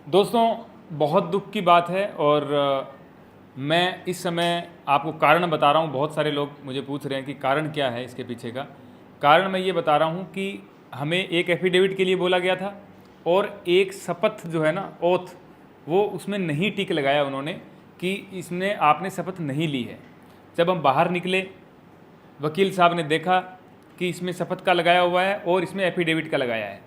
दोस्तों, बहुत दुख की बात है और मैं इस समय आपको कारण बता रहा हूँ। बहुत सारे लोग मुझे पूछ रहे हैं कि कारण क्या है इसके पीछे का। कारण मैं ये बता रहा हूँ कि हमें एक एफिडेविट के लिए बोला गया था और एक शपथ जो है ना, ओथ, वो उसमें नहीं टिक लगाया उन्होंने कि इसमें आपने शपथ नहीं ली है। जब हम बाहर निकले, वकील साहब ने देखा कि इसमें शपथ का लगाया हुआ है और इसमें एफिडेविट का लगाया है।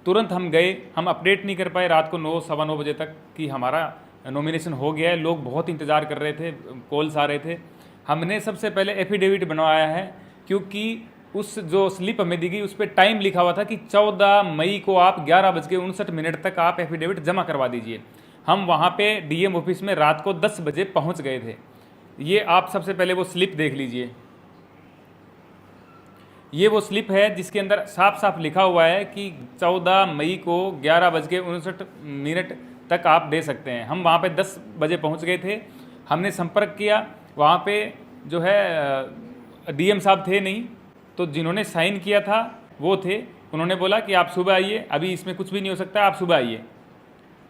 तुरंत हम गए, हम अपडेट नहीं कर पाए रात को 9 सवा 9 बजे तक कि हमारा नॉमिनेशन हो गया है। लोग बहुत इंतज़ार कर रहे थे, कॉल्स आ रहे थे। हमने सबसे पहले एफिडेविट बनवाया है क्योंकि उस जो स्लिप हमें दी गई उस पर टाइम लिखा हुआ था कि 14 मई को आप 11:59 तक आप एफिडेविट जमा करवा दीजिए। हम वहाँ पे डीएम ऑफिस में रात को 10 बजे पहुँच गए थे। ये आप सबसे पहले वो स्लिप देख लीजिए। ये वो स्लिप है जिसके अंदर साफ साफ लिखा हुआ है कि 14 मई को 11:59 तक आप दे सकते हैं। हम वहाँ पे 10 बजे पहुँच गए थे। हमने संपर्क किया, वहाँ पे जो है डीएम साहब थे नहीं, तो जिन्होंने साइन किया था वो थे। उन्होंने बोला कि आप सुबह आइए, अभी इसमें कुछ भी नहीं हो सकता, आप सुबह आइए।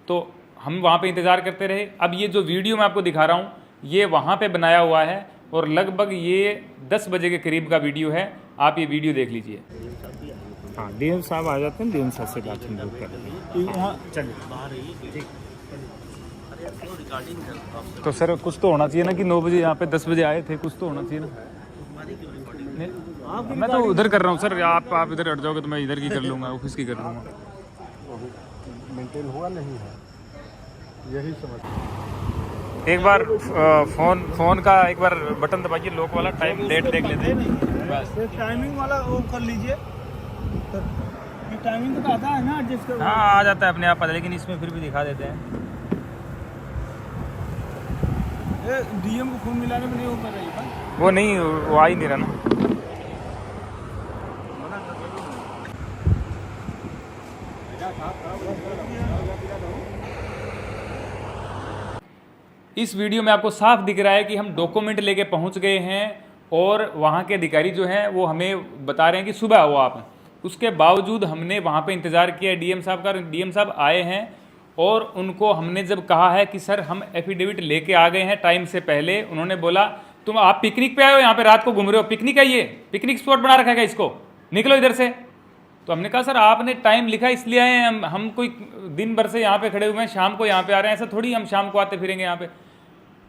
तो हम वहाँ पे इंतज़ार करते रहे। अब ये जो वीडियो मैं आपको दिखा रहा हूँ ये वहाँ पे बनाया हुआ है और लगभग ये 10 बजे के करीब का वीडियो है। आप ये वीडियो देख लीजिए। हाँ, डीएम साहब आ जाते हैं, डीएम साहब से बात हम लोग करते हैं। चलिए, तो सर कुछ तो होना चाहिए ना कि 9 बजे यहाँ पे 10 बजे आए थे, कुछ तो होना चाहिए ना। मैं तो उधर कर रहा हूँ सर, आप इधर हट जाओगे तो मैं इधर की कर लूँगा, ऑफिस की कर लूँगा। मेंटेन हुआ नहीं है, यही समझ। एक बार फोन का एक बार बटन दबाइए, लॉक वाला, टाइम डेट देख लेते हैं बस। टाइमिंग वाला वो कर लीजिए, ये टाइमिंग तो आता है ना एडजस्ट कर। हाँ, आ जाता है अपने आप, लेकिन इसमें फिर भी दिखा देते हैं। डीएम को फोन मिलाने में नहीं हो पा रही है, वो नहीं, वो आ ही नहीं रहा ना। इस वीडियो में आपको साफ दिख रहा है कि हम डॉक्यूमेंट लेके पहुंच गए हैं और वहां के अधिकारी जो हैं वो हमें बता रहे हैं कि सुबह आओ आप। उसके बावजूद हमने वहां पे इंतज़ार किया डीएम साहब का। डीएम साहब आए हैं और उनको हमने जब कहा है कि सर हम एफिडेविट लेके आ गए हैं टाइम से पहले, उन्होंने बोला तुम आप पिकनिक पे आए हो, यहाँ पे रात को घूम रहे हो, पिकनिक है, ये पिकनिक स्पॉट बना रखा है इसको, निकलो इधर से। तो हमने कहा सर आपने टाइम लिखा इसलिए आए हैं, हम कोई दिन भर से यहाँ पे खड़े हुए हैं, शाम को यहाँ पे आ रहे हैं, ऐसा थोड़ी हम शाम को आते फिरेंगे यहाँ पे।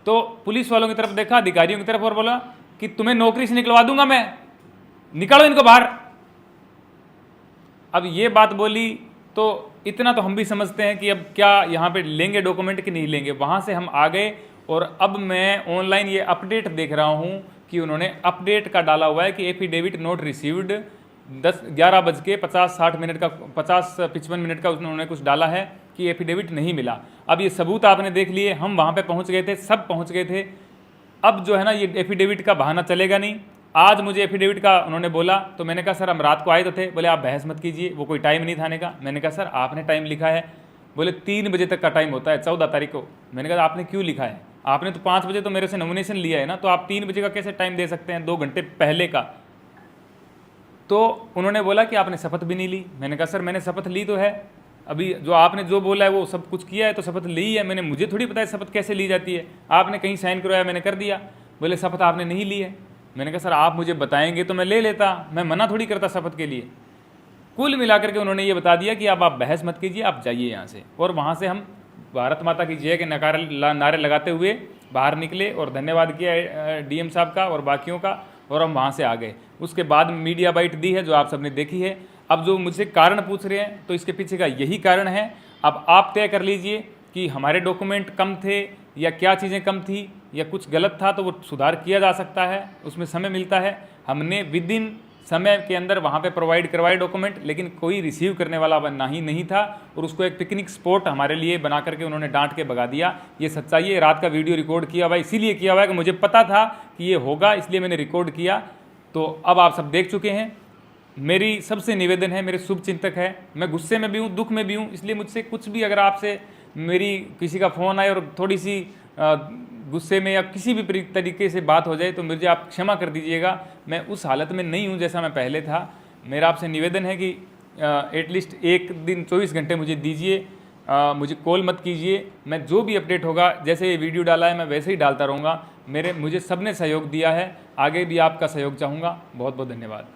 तो पुलिस वालों की तरफ देखा, अधिकारियों की तरफ, और बोला कि तुम्हें नौकरी से निकलवा दूंगा मैं, निकालो इनको बाहर। अब ये बात बोली तो इतना तो हम भी समझते हैं कि अब क्या यहाँ पे लेंगे डॉक्यूमेंट कि नहीं लेंगे। वहाँ से हम आ गए और अब मैं ऑनलाइन ये अपडेट देख रहा हूँ कि उन्होंने अपडेट का डाला हुआ है कि एफिडेविट नोट रिसीव्ड 11:50-60 का 55 का उन्होंने कुछ डाला है कि एफिडेविट नहीं मिला। अब ये सबूत आपने देख लिए, हम वहाँ पे पहुँच गए थे, सब पहुँच गए थे। अब जो है ना ये एफिडेविट का बहाना चलेगा नहीं। आज मुझे एफिडेविट का उन्होंने बोला तो मैंने कहा सर हम रात को आए तो थे। बोले आप बहस मत कीजिए, वो कोई टाइम नहीं था आने का। मैंने कहा सर आपने टाइम लिखा है, बोले 3 बजे तक का टाइम होता है 14 तारीख को। मैंने कहा आपने क्यों लिखा है, आपने तो 5 बजे तो मेरे से नॉमिनेशन लिया है ना, तो आप 3 बजे का कैसे टाइम दे सकते हैं, 2 घंटे पहले का। तो उन्होंने बोला कि आपने शपथ भी नहीं ली। मैंने कहा सर मैंने शपथ ली तो है, अभी जो आपने जो बोला है वो सब कुछ किया है तो शपथ ली है मैंने, मुझे थोड़ी पता है शपथ कैसे ली जाती है, आपने कहीं साइन करवाया मैंने कर दिया। बोले शपथ आपने नहीं ली है। मैंने कहा सर आप मुझे बताएंगे तो मैं ले लेता, मैं मना थोड़ी करता शपथ के लिए। कुल मिलाकर के उन्होंने ये बता दिया कि अब आप बहस मत कीजिए, आप जाइए यहाँ से। और वहाँ से हम भारत माता की जय के नारे लगाते हुए बाहर निकले और धन्यवाद किया डीएम साहब का और बाकियों का, और हम वहाँ से आ गए। उसके बाद मीडिया बाइट दी है जो आप सबने देखी है। अब जो मुझसे कारण पूछ रहे हैं तो इसके पीछे का यही कारण है। अब आप तय कर लीजिए कि हमारे डॉक्यूमेंट कम थे या क्या चीज़ें कम थी या कुछ गलत था, तो वो सुधार किया जा सकता है, उसमें समय मिलता है। हमने विद इन समय के अंदर वहाँ पे प्रोवाइड करवाए डॉक्यूमेंट, लेकिन कोई रिसीव करने वाला नहीं था और उसको एक पिकनिक स्पॉट हमारे लिए बना करके उन्होंने डांट के भगा दिया। ये सच्चाई है। रात का वीडियो रिकॉर्ड किया हुआ है, इसीलिए किया हुआ है कि मुझे पता था कि ये होगा, इसलिए मैंने रिकॉर्ड किया। तो अब आप सब देख चुके हैं। मेरी सबसे निवेदन है, मेरे शुभ चिंतक है, मैं गुस्से में भी हूँ, दुख में भी हूँ, इसलिए मुझसे कुछ भी अगर आपसे मेरी किसी का फ़ोन आए और थोड़ी सी गुस्से में या किसी भी तरीके से बात हो जाए तो मुझे आप क्षमा कर दीजिएगा। मैं उस हालत में नहीं हूँ जैसा मैं पहले था। मेरा आपसे निवेदन है कि एटलीस्ट एक दिन 24 घंटे मुझे दीजिए मुझे कॉल मत कीजिए। मैं जो भी अपडेट होगा, जैसे ये वीडियो डाला है मैं वैसे ही डालता रहूँगा। मुझे सबने सहयोग दिया है, आगे भी आपका सहयोग चाहूँगा। बहुत बहुत धन्यवाद।